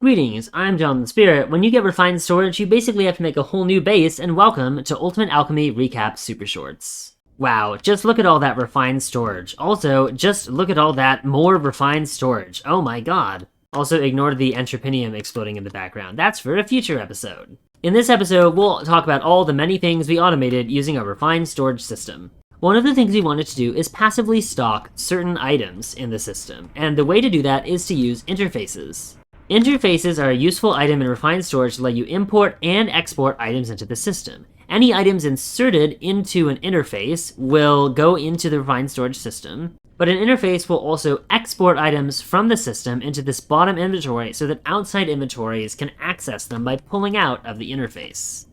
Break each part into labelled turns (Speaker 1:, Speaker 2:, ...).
Speaker 1: Greetings, I'm John the Spirit. When you get refined storage, you basically have to make a whole new base, and welcome to Ultimate Alchemy Recap Supershorts. Wow, just look at all that refined storage. Also, just look at all that more refined storage. Oh my god. Also, ignore the entropinium exploding in the background. That's for a future episode. In this episode, we'll talk about all the many things we automated using a refined storage system. One of the things we wanted to do is passively stock certain items in the system, and the way to do that is to use interfaces. Interfaces are a useful item in refined storage to let you import and export items into the system. Any items inserted into an interface will go into the refined storage system, but an interface will also export items from the system into this bottom inventory so that outside inventories can access them by pulling out of the interface.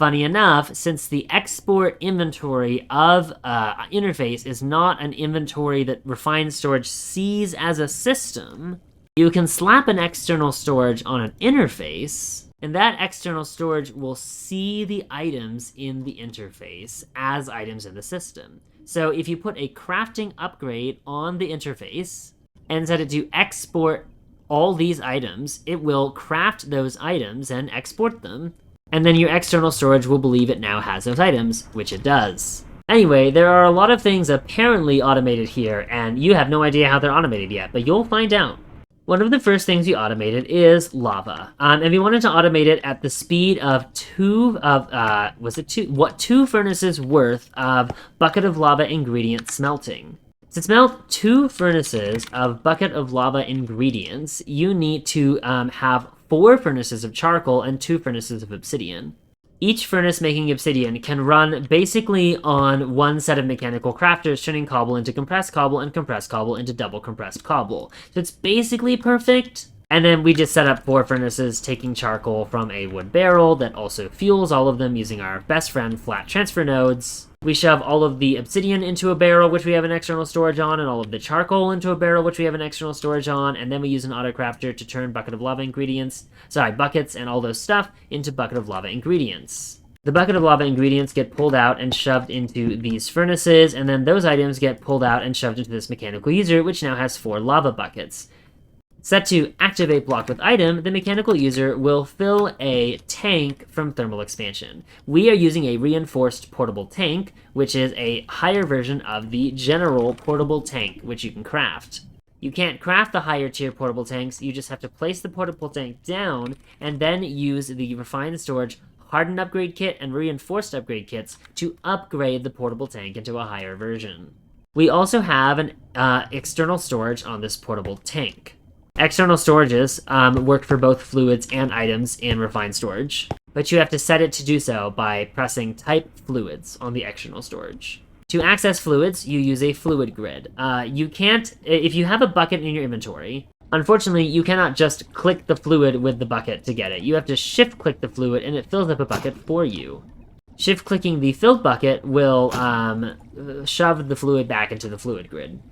Speaker 1: Funny enough, since the export inventory of interface is not an inventory that refined storage sees as a system, you can slap an external storage on an interface, and that external storage will see the items in the interface as items in the system. So if you put a crafting upgrade on the interface and set it to export all these items, it will craft those items and export them, and then your external storage will believe it now has those items, which it does. Anyway, there are a lot of things apparently automated here, and you have no idea how they're automated yet, but you'll find out. One of the first things we automated is lava, and we wanted to automate it at the speed of two furnaces worth of bucket of lava ingredient smelting. To smelt 2 furnaces of bucket of lava ingredients, you need to have 4 furnaces of charcoal and 2 furnaces of obsidian. Each furnace making obsidian can run basically on one set of mechanical crafters, turning cobble into compressed cobble and compressed cobble into double compressed cobble. So it's basically perfect. And then we just set up 4 furnaces, taking charcoal from a wood barrel that also fuels all of them using our best friend flat transfer nodes. We shove all of the obsidian into a barrel, which we have an external storage on, and all of the charcoal into a barrel, which we have an external storage on, and then we use an autocrafter to turn buckets and all those stuff into bucket of lava ingredients. The bucket of lava ingredients get pulled out and shoved into these furnaces, and then those items get pulled out and shoved into this mechanical user, which now has 4 lava buckets. Set to activate block with item, the mechanical user will fill a tank from thermal expansion. We are using a reinforced portable tank, which is a higher version of the general portable tank, which you can craft. You can't craft the higher tier portable tanks, you just have to place the portable tank down and then use the refined storage hardened upgrade kit and reinforced upgrade kits to upgrade the portable tank into a higher version. We also have an external storage on this portable tank. External storages work for both fluids and items in refined storage, but you have to set it to do so by pressing type fluids on the external storage. To access fluids, you use a fluid grid. If you have a bucket in your inventory, unfortunately, you cannot just click the fluid with the bucket to get it. You have to shift click the fluid and it fills up a bucket for you. Shift clicking the filled bucket will shove the fluid back into the fluid grid.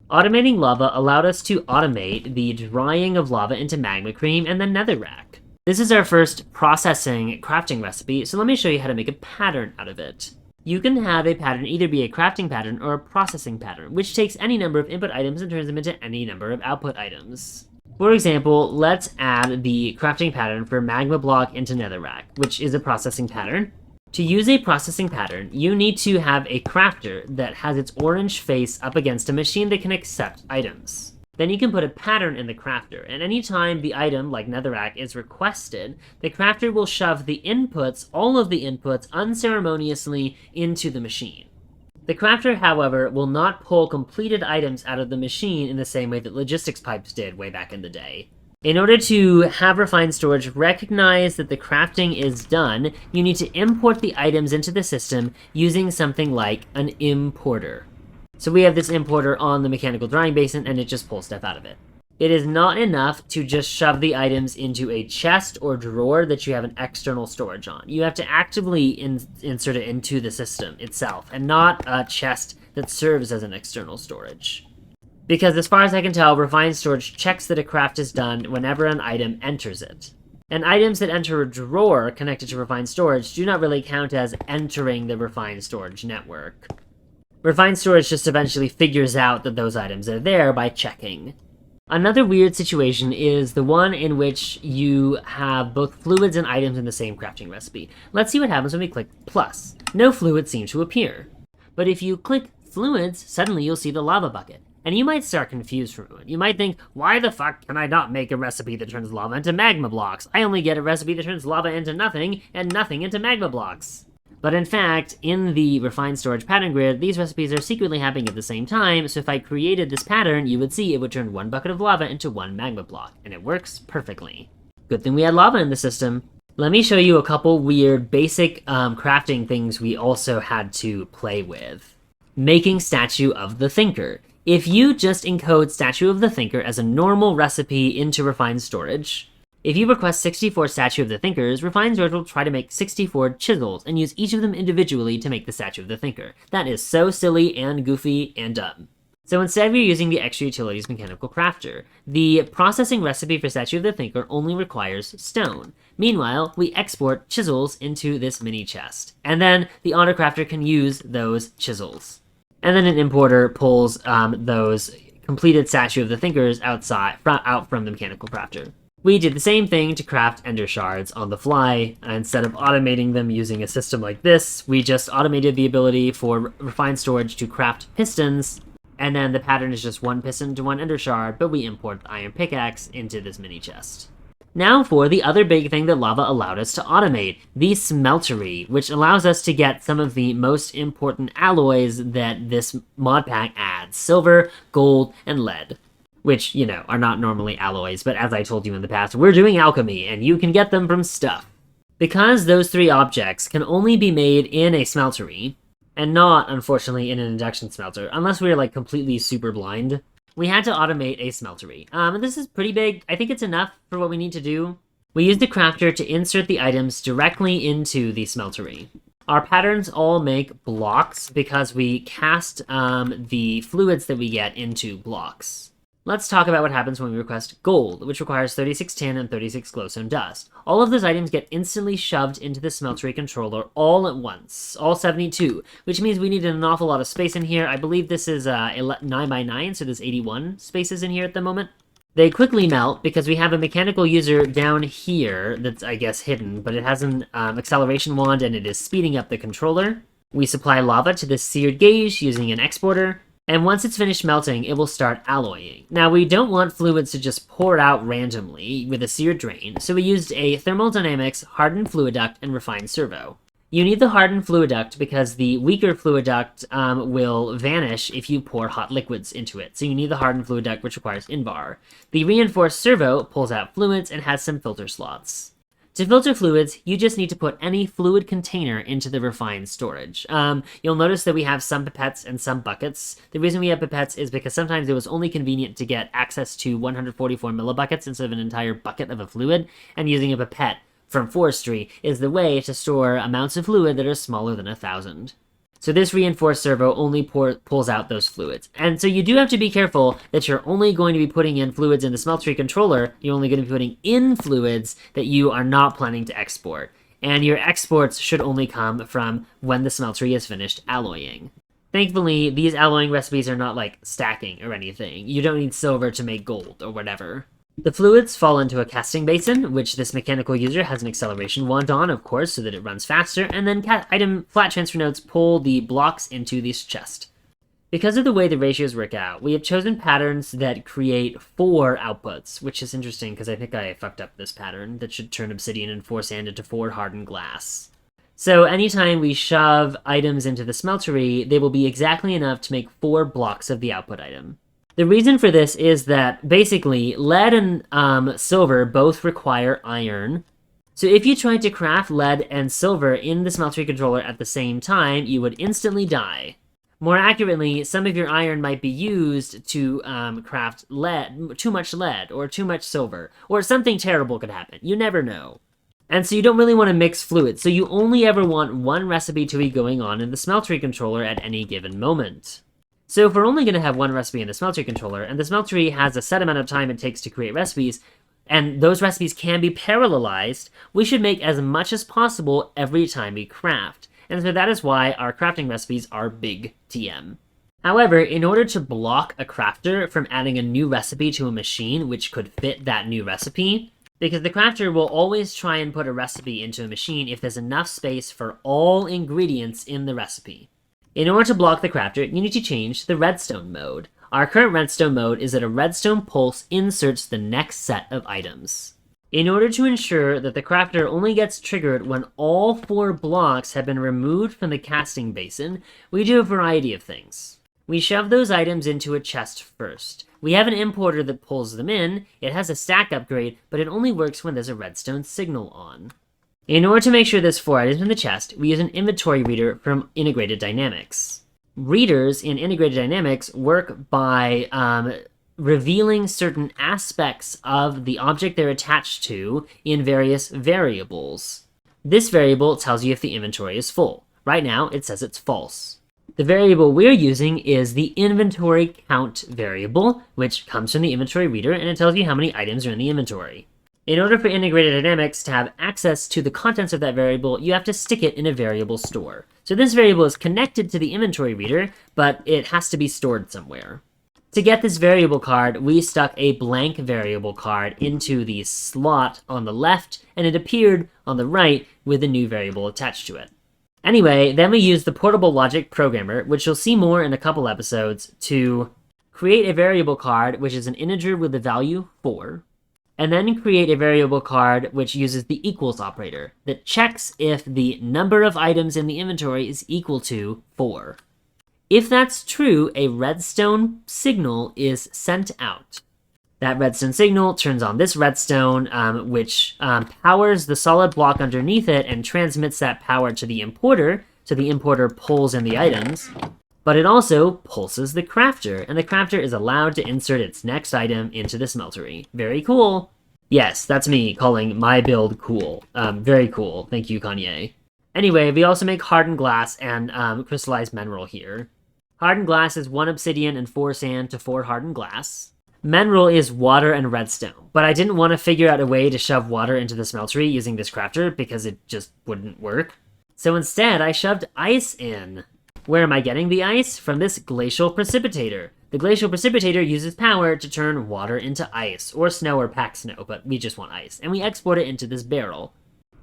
Speaker 1: Automating lava allowed us to automate the drying of lava into magma cream and then netherrack. This is our first processing crafting recipe, so let me show you how to make a pattern out of it. You can have a pattern either be a crafting pattern or a processing pattern, which takes any number of input items and turns them into any number of output items. For example, let's add the crafting pattern for magma block into netherrack, which is a processing pattern. To use a processing pattern, you need to have a crafter that has its orange face up against a machine that can accept items. Then you can put a pattern in the crafter, and anytime the item, like netherrack, is requested, the crafter will shove the inputs, all of the inputs, unceremoniously into the machine. The crafter, however, will not pull completed items out of the machine in the same way that logistics pipes did way back in the day. In order to have refined storage recognize that the crafting is done, you need to import the items into the system using something like an importer. So we have this importer on the mechanical drying basin and it just pulls stuff out of it. It is not enough to just shove the items into a chest or drawer that you have an external storage on. You have to actively insert it into the system itself and not a chest that serves as an external storage. Because as far as I can tell, refined storage checks that a craft is done whenever an item enters it. And items that enter a drawer connected to refined storage do not really count as entering the refined storage network. Refined storage just eventually figures out that those items are there by checking. Another weird situation is the one in which you have both fluids and items in the same crafting recipe. Let's see what happens when we click plus. No fluids seem to appear. But if you click fluids, suddenly you'll see the lava bucket. And you might start confused for a moment. You might think, why the fuck can I not make a recipe that turns lava into magma blocks? I only get a recipe that turns lava into nothing, and nothing into magma blocks. But in fact, in the refined storage pattern grid, these recipes are secretly happening at the same time, so if I created this pattern, you would see it would turn one bucket of lava into one magma block, and it works perfectly. Good thing we had lava in the system. Let me show you a couple weird basic crafting things we also had to play with. Making Statue of the Thinker. If you just encode Statue of the Thinker as a normal recipe into refined storage, if you request 64 Statue of the Thinkers, refined storage will try to make 64 chisels and use each of them individually to make the Statue of the Thinker. That is so silly and goofy and dumb. So instead we're using the Extra Utilities Mechanical Crafter. The processing recipe for Statue of the Thinker only requires stone. Meanwhile, we export chisels into this mini chest, and then the AutoCrafter can use those chisels. And then an importer pulls those completed Statue of the Thinkers out from the Mechanical Crafter. We did the same thing to craft ender shards on the fly. Instead of automating them using a system like this, we just automated the ability for refined storage to craft pistons, and then the pattern is just one piston to one ender shard, but we import the iron pickaxe into this mini chest. Now for the other big thing that lava allowed us to automate, the smeltery, which allows us to get some of the most important alloys that this mod pack adds: silver, gold, and lead. Which, are not normally alloys, but as I told you in the past, we're doing alchemy, and you can get them from stuff. Because those three objects can only be made in a smeltery, and not, unfortunately, in an induction smelter, unless we are, completely super blind, we had to automate a smeltery. And this is pretty big. I think it's enough for what we need to do. We used the crafter to insert the items directly into the smeltery. Our patterns all make blocks because we cast the fluids that we get into blocks. Let's talk about what happens when we request gold, which requires 36 tin and 36 glowstone dust. All of those items get instantly shoved into the smeltery controller all at once, all 72, which means we need an awful lot of space in here. I believe this is 9x9, so there's 81 spaces in here at the moment. They quickly melt because we have a mechanical user down here that's, I guess, hidden, but it has an acceleration wand and it is speeding up the controller. We supply lava to this seared gauge using an exporter. And once it's finished melting, it will start alloying. Now, we don't want fluids to just pour out randomly with a seared drain, so we used a thermodynamics, hardened fluid duct, and refined servo. You need the hardened fluid duct because the weaker fluid duct will vanish if you pour hot liquids into it, so you need the hardened fluid duct, which requires invar. The reinforced servo pulls out fluids and has some filter slots. To filter fluids, you just need to put any fluid container into the refined storage. You'll notice that we have some pipettes and some buckets. The reason we have pipettes is because sometimes it was only convenient to get access to 144 millibuckets instead of an entire bucket of a fluid, and using a pipette from forestry is the way to store amounts of fluid that are smaller than 1,000. So this reinforced servo only pulls out those fluids. And so you do have to be careful that you're only going to be putting in fluids in the smeltery controller. You're only going to be putting in fluids that you are not planning to export. And your exports should only come from when the smeltery is finished alloying. Thankfully, these alloying recipes are not stacking or anything. You don't need silver to make gold or whatever. The fluids fall into a casting basin, which this mechanical user has an acceleration wand on, of course, so that it runs faster, and then item flat transfer nodes pull the blocks into this chest. Because of the way the ratios work out, we have chosen patterns that create 4 outputs, which is interesting because I think I fucked up this pattern that should turn obsidian and 4 sand into 4 hardened glass. So anytime we shove items into the smeltery, they will be exactly enough to make 4 blocks of the output item. The reason for this is that, basically, lead and silver both require iron. So if you tried to craft lead and silver in the smeltery controller at the same time, you would instantly die. More accurately, some of your iron might be used to craft lead, too much lead, or too much silver, or something terrible could happen. You never know. And so you don't really want to mix fluids, so you only ever want one recipe to be going on in the smeltery controller at any given moment. So if we're only going to have one recipe in the smeltery controller, and the smeltery has a set amount of time it takes to create recipes, and those recipes can be parallelized, we should make as much as possible every time we craft. And so that is why our crafting recipes are big TM. However, in order to block a crafter from adding a new recipe to a machine which could fit that new recipe, because the crafter will always try and put a recipe into a machine if there's enough space for all ingredients in the recipe. In order to block the crafter, you need to change the redstone mode. Our current redstone mode is that a redstone pulse inserts the next set of items. In order to ensure that the crafter only gets triggered when all 4 blocks have been removed from the casting basin, we do a variety of things. We shove those items into a chest first. We have an importer that pulls them in. It has a stack upgrade, but it only works when there's a redstone signal on. In order to make sure there's 4 items in the chest, we use an inventory reader from Integrated Dynamics. Readers in Integrated Dynamics work by revealing certain aspects of the object they're attached to in various variables. This variable tells you if the inventory is full. Right now, it says it's false. The variable we're using is the inventory count variable, which comes from the inventory reader, and it tells you how many items are in the inventory. In order for Integrated Dynamics to have access to the contents of that variable, you have to stick it in a variable store. So this variable is connected to the inventory reader, but it has to be stored somewhere. To get this variable card, we stuck a blank variable card into the slot on the left, and it appeared on the right with a new variable attached to it. Anyway, then we used the Portable Logic Programmer, which you'll see more in a couple episodes, to create a variable card which is an integer with the value 4, and then create a variable card which uses the equals operator that checks if the number of items in the inventory is equal to 4. If that's true, a redstone signal is sent out. That redstone signal turns on this redstone, which powers the solid block underneath it and transmits that power to the importer, so the importer pulls in the items. But it also pulses the crafter, and the crafter is allowed to insert its next item into the smeltery. Very cool. Yes, that's me calling my build cool. Very cool. Thank you, Kanye. Anyway, we also make hardened glass and crystallized mineral here. Hardened glass is 1 obsidian and 4 sand to 4 hardened glass. Mineral is water and redstone, but I didn't want to figure out a way to shove water into the smeltery using this crafter because it just wouldn't work. So instead, I shoved ice in. Where am I getting the ice? From this glacial precipitator. The glacial precipitator uses power to turn water into ice, or snow or packed snow, but we just want ice, and we export it into this barrel.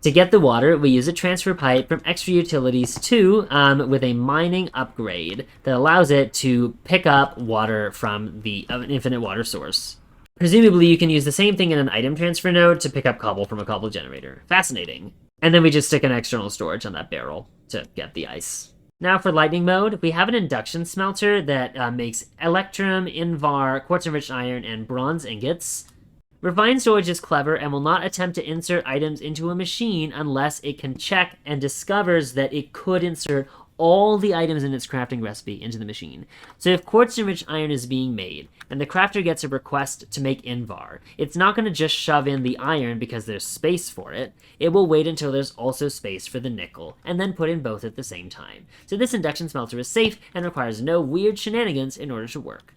Speaker 1: To get the water, we use a transfer pipe from Extra Utilities 2 with a mining upgrade that allows it to pick up water from an infinite water source. Presumably, you can use the same thing in an item transfer node to pick up cobble from a cobble generator. Fascinating. And then we just stick an external storage on that barrel to get the ice. Now for lightning mode, we have an induction smelter that makes electrum, invar, quartz-enriched iron, and bronze ingots. Refined storage is clever and will not attempt to insert items into a machine unless it can check and discovers that it could insert all the items in its crafting recipe into the machine. So if quartz-enriched iron is being made, and the crafter gets a request to make invar, it's not going to just shove in the iron because there's space for it. It will wait until there's also space for the nickel, and then put in both at the same time. So this induction smelter is safe and requires no weird shenanigans in order to work.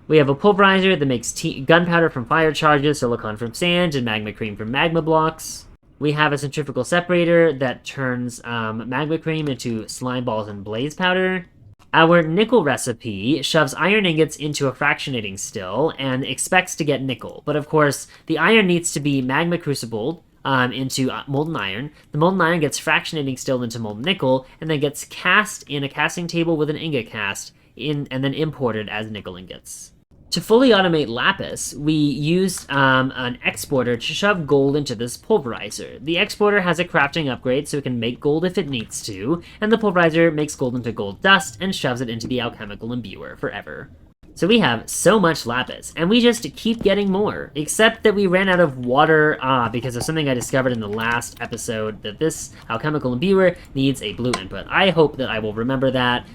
Speaker 1: We have a pulverizer that makes gunpowder from fire charges, silicon from sand, and magma cream from magma blocks. We have a centrifugal separator that turns magma cream into slime balls and blaze powder. Our nickel recipe shoves iron ingots into a fractionating still and expects to get nickel. But of course, the iron needs to be magma crucibled into molten iron. The molten iron gets fractionating still into molten nickel, and then gets cast in a casting table with an ingot cast, and then imported as nickel ingots. To fully automate lapis, we used an exporter to shove gold into this pulverizer. The exporter has a crafting upgrade so it can make gold if it needs to, and the pulverizer makes gold into gold dust and shoves it into the alchemical imbuer forever. So we have so much lapis, and we just keep getting more, except that we ran out of water because of something I discovered in the last episode, that this alchemical imbuer needs a blue input. I hope that I will remember that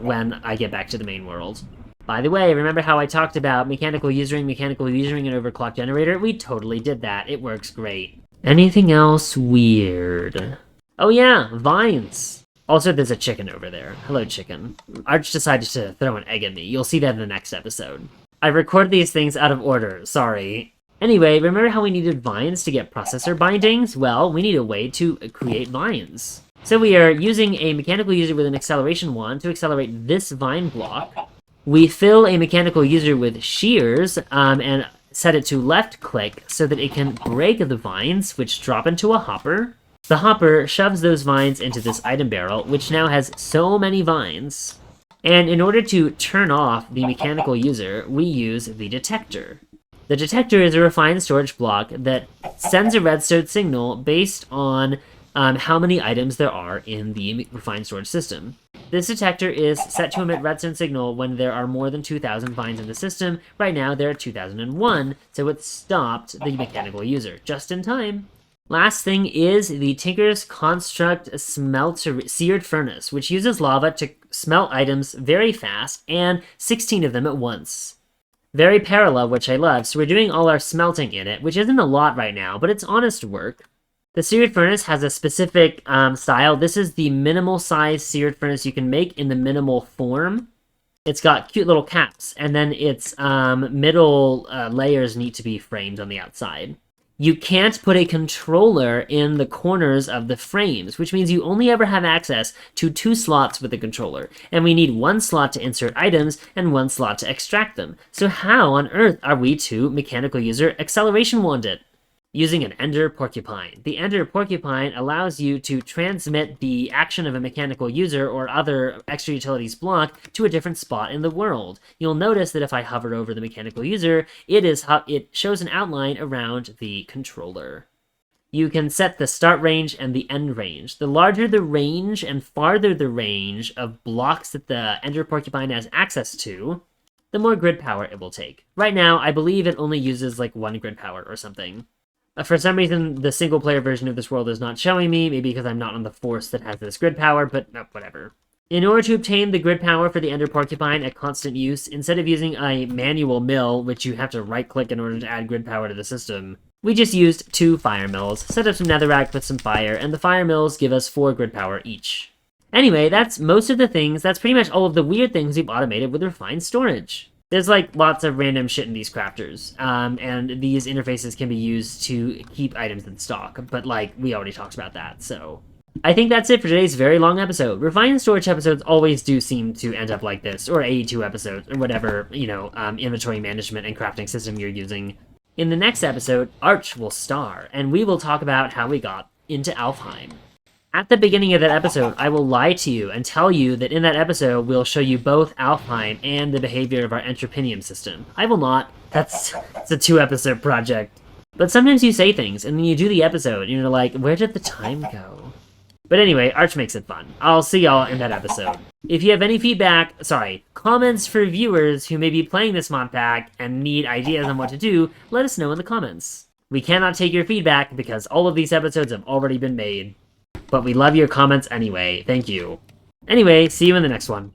Speaker 1: when I get back to the main world. By the way, remember how I talked about mechanical usering an overclock generator? We totally did that. It works great. Anything else weird? Oh yeah, vines. Also, there's a chicken over there. Hello, chicken. Arch decided to throw an egg at me. You'll see that in the next episode. I record these things out of order, sorry. Anyway, remember how we needed vines to get processor bindings? Well, we need a way to create vines. So we are using a mechanical user with an acceleration wand to accelerate this vine block. We fill a mechanical user with shears and set it to left click so that it can break the vines, which drop into a hopper. The hopper shoves those vines into this item barrel, which now has so many vines. And in order to turn off the mechanical user, we use the detector. The detector is a refined storage block that sends a redstone signal based on how many items there are in the refined storage system. This detector is set to emit redstone signal when there are more than 2,000 vines in the system. Right now there are 2,001, so it stopped the mechanical user just in time. Last thing is the Tinkers Construct Seared Furnace, which uses lava to smelt items very fast, and 16 of them at once. Very parallel, which I love, so we're doing all our smelting in it, which isn't a lot right now, but it's honest work. The seared furnace has a specific style. This is the minimal size seared furnace you can make in the minimal form. It's got cute little caps, and then its middle layers need to be framed on the outside. You can't put a controller in the corners of the frames, which means you only ever have access to 2 slots with the controller, and we need 1 slot to insert items and 1 slot to extract them. So how on earth are we to mechanical user acceleration wand it? Using an ender porcupine. The ender porcupine allows you to transmit the action of a mechanical user or other extra utilities block to a different spot in the world. You'll notice that if I hover over the mechanical user, it shows an outline around the controller. You can set the start range and the end range. The larger the range and farther the range of blocks that the ender porcupine has access to, the more grid power it will take. Right now, I believe it only uses like 1 grid power or something. For some reason, the single-player version of this world is not showing me, maybe because I'm not on the force that has this grid power, but no, whatever. In order to obtain the grid power for the Ender Porcupine at constant use, instead of using a manual mill, which you have to right-click in order to add grid power to the system, we just used 2 fire mills, set up some netherrack with some fire, and the fire mills give us 4 grid power each. Anyway, that's most of the things, that's pretty much all of the weird things we've automated with refined storage. There's like lots of random shit in these crafters, and these interfaces can be used to keep items in stock, but like, we already talked about that, so. I think that's it for today's very long episode. Refined storage episodes always do seem to end up like this, or 82 episodes, or whatever, inventory management and crafting system you're using. In the next episode, Arch will star, and we will talk about how we got into Alfheim. At the beginning of that episode, I will lie to you and tell you that in that episode, we'll show you both Alfheim and the behavior of our Entropinium system. I will not. It's a 2-episode project. But sometimes you say things, and then you do the episode, and you're like, where did the time go? But anyway, Arch makes it fun. I'll see y'all in that episode. If you have any comments for viewers who may be playing this mod pack and need ideas on what to do, let us know in the comments. We cannot take your feedback because all of these episodes have already been made. But we love your comments anyway. Thank you. Anyway, see you in the next one.